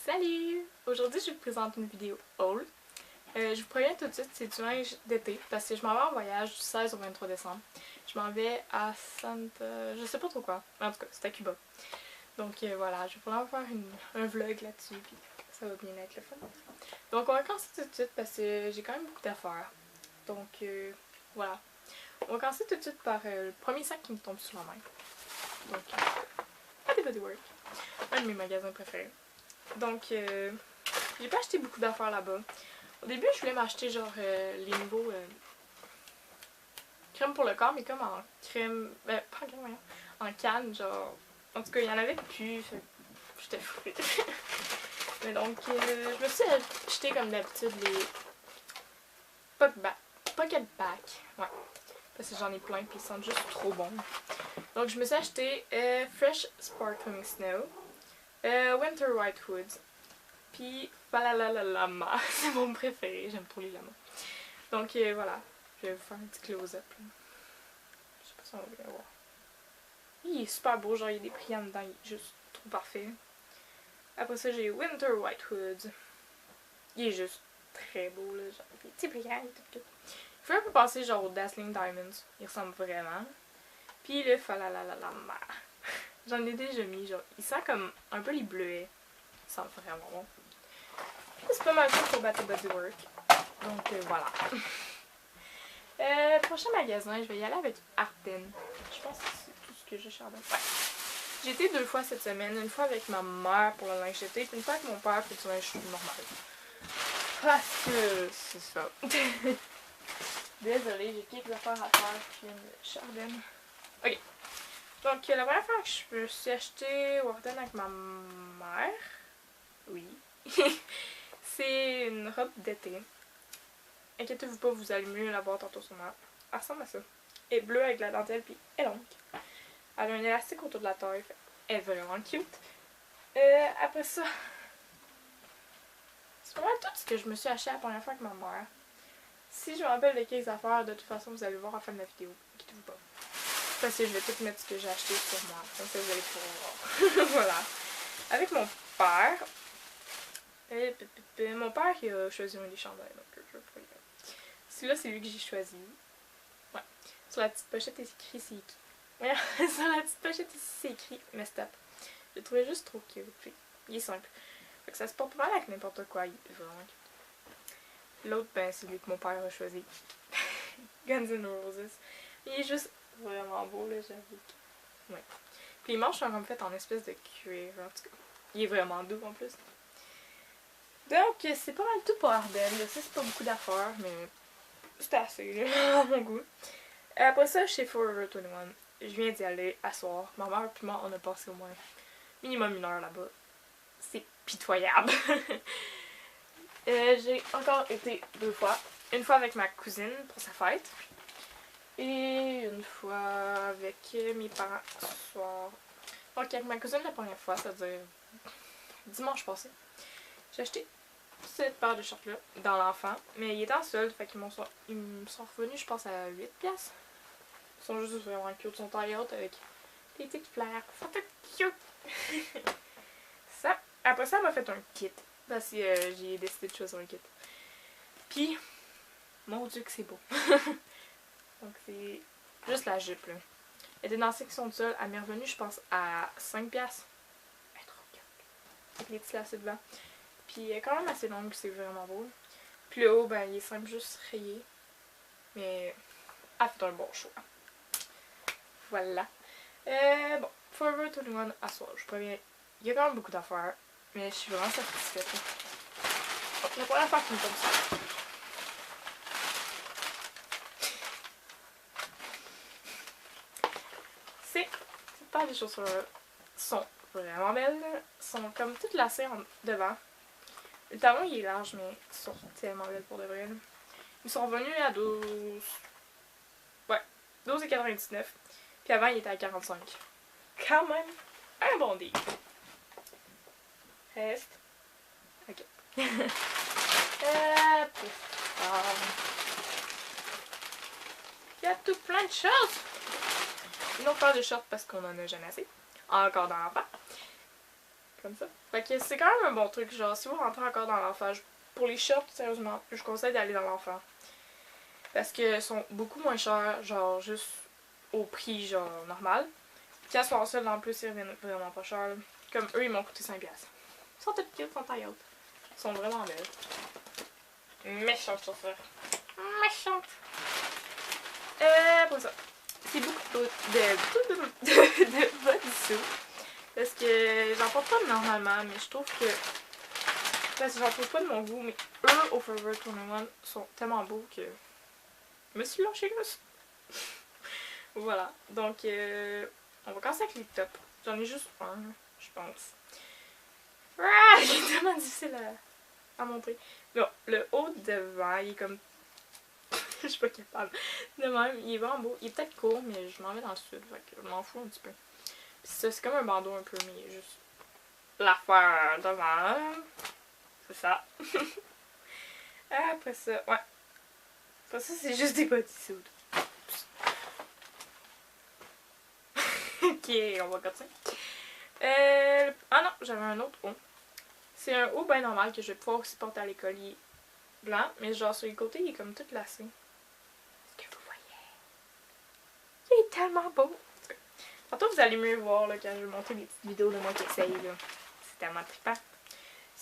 Salut! Aujourd'hui, je vous présente une vidéo haul. Je vous préviens tout de suite, c'est du linge d'été parce que je m'en vais en voyage du 16 au 23 décembre. Je m'en vais à Santa... je sais pas trop quoi. En tout cas, c'est à Cuba. Donc voilà, je vais pouvoir faire un vlog là-dessus puis ça va bien être le fun. Donc on va commencer tout de suite parce que j'ai quand même beaucoup d'affaires. Donc voilà. On va commencer tout de suite par le premier sac qui me tombe sur la main. Donc, Body Body Work. Un de mes magasins préférés. Donc, j'ai pas acheté beaucoup d'affaires là-bas. Au début, je voulais m'acheter genre les nouveaux crèmes pour le corps, mais comme en crème. Pas en crème, voyons. En canne, genre. En tout cas, il y en avait plus. J'étais frustrée. Mais donc, je me suis acheté comme d'habitude les Pocket Back. Ouais. Parce que j'en ai plein, puis ils sentent juste trop bons. Donc, je me suis acheté Fresh Sparkling Snow, Winter White Woods, puis Falalalama. C'est mon préféré, j'aime trop les lamas. Donc voilà, je vais vous faire un petit close-up. Je sais pas si on va bien voir. Il est super beau, genre il y a des brillants dedans, il est juste trop parfait. Après ça, j'ai Winter White Woods. Il est juste très beau, là, genre des petits brillants et tout. Il fait un peu penser genre au Dazzling Diamonds, il ressemble vraiment. Puis le Falalalama. J'en ai déjà mis, genre, il sent comme un peu les bleuets. Il sent vraiment bon. C'est pas mal tout pour Body Body Work. Donc voilà. Prochain magasin, je vais y aller avec Arden. Je pense que c'est tout ce que j'ai chez Arden. Ouais. J'ai été 2 fois cette semaine. Une fois avec ma mère pour le linge d'été, puis une fois avec mon père pour du linge normal. Parce que c'est ça. Désolée, j'ai quelques affaires à faire puis chez Arden. Ok. Donc la première fois que je me suis acheté au Arden avec ma mère. Oui. C'est une robe d'été. Inquiétez-vous pas, vous allez mieux la voir tantôt sur moi. Elle ressemble à ça. Elle est bleue avec la dentelle, puis elle est longue. Elle a un élastique autour de la taille. Elle est vraiment cute. Après ça, c'est vraiment tout ce que je me suis acheté la première fois avec ma mère. Si je me rappelle de quelques affaires, de toute façon, vous allez le voir à la fin de la vidéo. Inquiétez-vous pas. Parce que je vais tout mettre ce que j'ai acheté sur moi. Comme ça, vous allez pouvoir voir. Voilà. Avec mon père. Mon père il a choisi un des chandails, donc je vais pas y aller. Celui-là, c'est lui que j'ai choisi. Ouais. Sur la petite pochette, c'est écrit c'est qui. Ouais, sur la petite pochette ici, c'est écrit Messed Up. Je le trouvais juste trop cute. Puis, il est simple. Fait que ça se porte pas mal avec n'importe quoi. Il est vraiment cute. L'autre, ben, c'est lui que mon père a choisi. Guns N' Roses. Il est juste vraiment beau, là, j'avoue. Ouais. Puis les manches sont comme faites en espèce de cuir. En tout cas, il est vraiment doux en plus. Donc, c'est pas mal tout pour Arden. Je sais que c'est pas beaucoup d'affaires, mais c'est assez, là, à mon goût. Après ça, chez Forever 21, je viens d'y aller à soir. Ma mère et moi, on a passé au moins minimum 1 heure là-bas. C'est pitoyable. J'ai encore été 2 fois. Une fois avec ma cousine pour sa fête. Et une fois avec mes parents ce soir. Donc, avec ma cousine la première fois, c'est-à-dire dimanche passé. J'ai acheté cette paire de shorts là dans l'enfant, mais il était en solde, fait qu'ils me sont revenus je pense à 8$. Ils sont juste vraiment cute, ils sont taille haute avec des petites fleurs, ça fait cute. Ça, après ça elle m'a fait un kit, parce que j'ai décidé de choisir un kit. Puis, mon dieu que c'est beau. Donc c'est juste la jupe là. Elle était dans la section de sol, elle m'est revenue je pense à 5$. Elle est trop cute. Avec les petits lacets devant. Puis elle est quand même assez longue, c'est vraiment beau. Puis le haut, ben il est simple, juste rayé. Mais elle fait un bon choix. Voilà. Bon, Forever 21 à soir, je préviens. Il y a quand même beaucoup d'affaires, mais je suis vraiment satisfaite. Donc la première fois qui me tombe ça. Cette paire de chaussures sont vraiment belles. Sont comme toutes lacées devant. Le talon il est large, mais ils sont tellement belles pour de vrai. Ils sont revenus à 12. Ouais, 12,99$. Puis avant, il était à 45$. Quand même, un bon deal. Reste. Ok. Il y a tout plein de choses. Une autre paire de shorts parce qu'on en a jamais assez. Encore dans l'enfant. comme ça. Fait que c'est quand même un bon truc. Genre, si vous rentrez encore dans l'enfant, pour les shorts, sérieusement, je conseille d'aller dans l'enfant. Parce que sont beaucoup moins chers, genre juste au prix genre normal. Puis quand ils sont en solde en plus, ils reviennent vraiment pas cher. Là. Comme eux, ils m'ont coûté 5$. Ils sont toutes cute, ils sont taille haute. Ils sont vraiment belles. Méchante chaussure. Méchante. Pour ça. C'est beaucoup de bodysuit. Parce que j'en porte pas normalement, mais je trouve que. Parce que j'en trouve pas de mon goût, mais eux au Forever 21 sont tellement beaux que. Je me suis lâchée là. Voilà. Donc, on va commencer avec les tops. J'en ai juste un, je pense. Ah, il est tellement difficile à montrer. Bon, le haut devant, il est comme. Je suis pas capable. De même, il est vraiment beau. Il est peut-être court, mais je m'en vais dans le sud. Fait que je m'en fous un petit peu. Puis ça, c'est comme un bandeau un peu, mais juste l'affaire devant. C'est ça. Après ça, ouais. Après ça, c'est juste des bodysuits. Ok, on va continuer. Ah non, j'avais un autre haut. C'est un haut bien normal que je vais pouvoir aussi porter à l'école. Il est blanc, mais genre sur les côtés, il est comme tout lacé. Est-ce que vous voyez? Il est tellement beau. Tantôt, vous allez mieux voir là, quand je vais montrer des petites vidéos de moi qui essaye. C'est tellement trippant.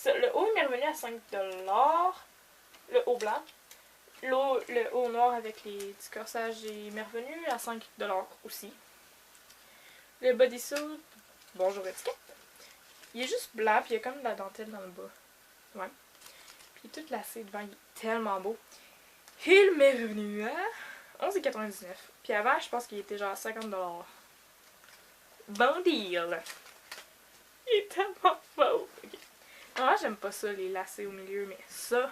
Le haut, il m'est revenu à 5$. Le haut blanc. Le haut noir avec les petits corsages, il m'est revenu à 5$ aussi. Le bodysuit, bonjour étiquette. Il est juste blanc, puis il y a comme de la dentelle dans le bas. Ouais. Puis tout lacé devant, il est tellement beau. Il m'est revenu à 11,99$. Puis avant, je pense qu'il était genre à 50$. Bon deal! Il est tellement beau! Okay. Moi, j'aime pas ça, les lacets au milieu, mais ça...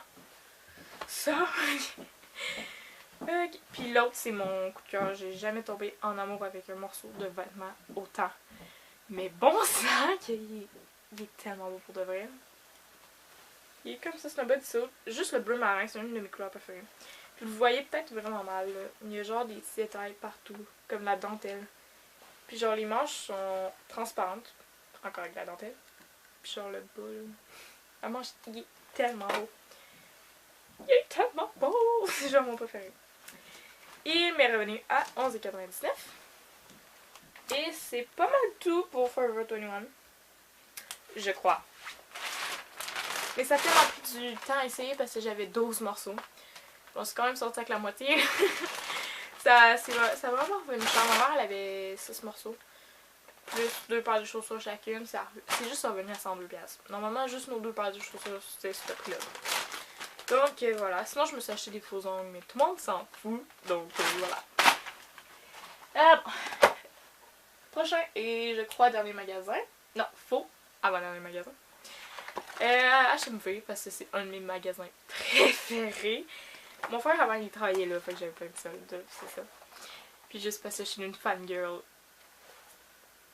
Okay. Puis l'autre, c'est mon coup de cœur. J'ai jamais tombé en amour avec un morceau de vêtement autant. Mais bon sang, il est tellement beau pour de vrai. Il est comme ça, c'est un bodysuit. Juste le bleu marin, c'est une de mes couleurs préférées. Puis vous voyez peut-être vraiment mal, là. Il y a genre des petits détails partout, comme la dentelle. Puis genre les manches sont transparentes, encore avec la dentelle. Puis genre le bas, là. La manche, il est tellement beau. Il est tellement beau! C'est genre mon préféré. Il m'est revenu à 11,99$. Et c'est pas mal tout pour Forever 21. Je crois. Mais ça a tellement pris du temps à essayer parce que j'avais 12 morceaux. Bon, c'est quand même sorti avec la moitié. ça a vraiment revenu cher. Ma mère, elle avait 6 morceaux. Plus 2 paires de chaussures chacune. C'est juste revenu à 102$. Normalement, juste nos 2 paires de chaussures, c'était ce prix-là. Donc voilà. Sinon, je me suis acheté des faux ongles, mais tout le monde s'en fout. Donc voilà. Prochain et je crois dernier magasin. Non, faux. Avant-dernier magasin. HMV, parce que c'est un de mes magasins préférés. Mon frère avant il travaillait là, fait que j'avais plein de soldes, c'est ça. Puis juste parce que je suis une fangirl.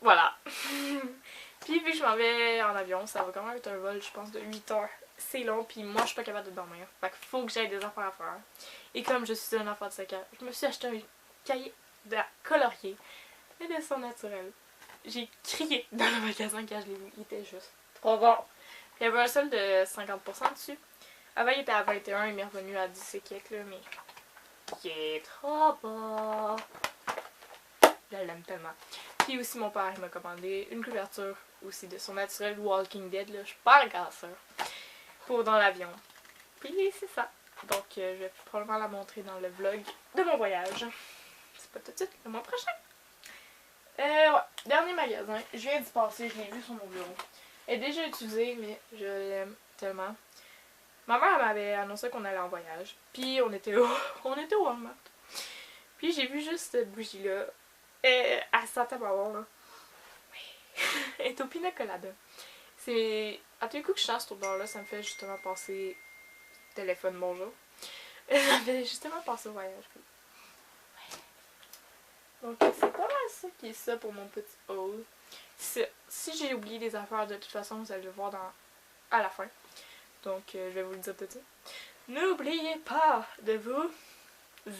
Voilà. Puis vu que je m'en vais en avion, ça va quand même être un vol, je pense, de 8 heures. C'est long, puis moi je suis pas capable de dormir. Fait qu'il faut que j'aille des affaires à faire. Et comme je suis un enfant de 5 ans, je me suis acheté un cahier de colorier et de son naturel. J'ai crié dans le magasin quand je l'ai vu, il était juste trop bon. Il y avait un solde de 50% dessus. Avant, il était à 21, il m'est revenu à 10 et quelques, là, mais il est trop beau. Je l'aime tellement. Puis aussi, mon père, il m'a commandé une couverture aussi de son naturel Walking Dead, là, je suis pas encore sûre, pour dans l'avion. Puis c'est ça. Donc, je vais probablement la montrer dans le vlog de mon voyage. C'est pas tout de suite, le mois prochain. Ouais, dernier magasin, je viens d'y passer, je l'ai vu sur mon bureau. Elle est déjà utilisée, mais je l'aime tellement. Ma mère m'avait annoncé qu'on allait en voyage. Puis on était au Walmart. Puis j'ai vu juste cette bougie-là. Elle sentait ma là. Elle est au pina colada. C'est. À tous les coups que je sens cette odeur-là, ça me fait justement penser. Téléphone bonjour. Ça me fait justement penser au voyage. Donc c'est pas mal ça qui est ça pour mon petit haul. Si j'ai oublié des affaires, de toute façon, vous allez le voir à la fin. Donc, je vais vous le dire tout de suite. N'oubliez pas de vous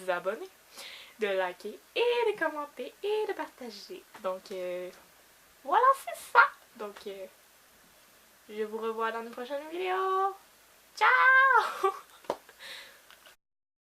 abonner, de liker et de commenter et de partager. Donc, voilà, c'est ça. Donc, Je vous revois dans une prochaine vidéo. Ciao!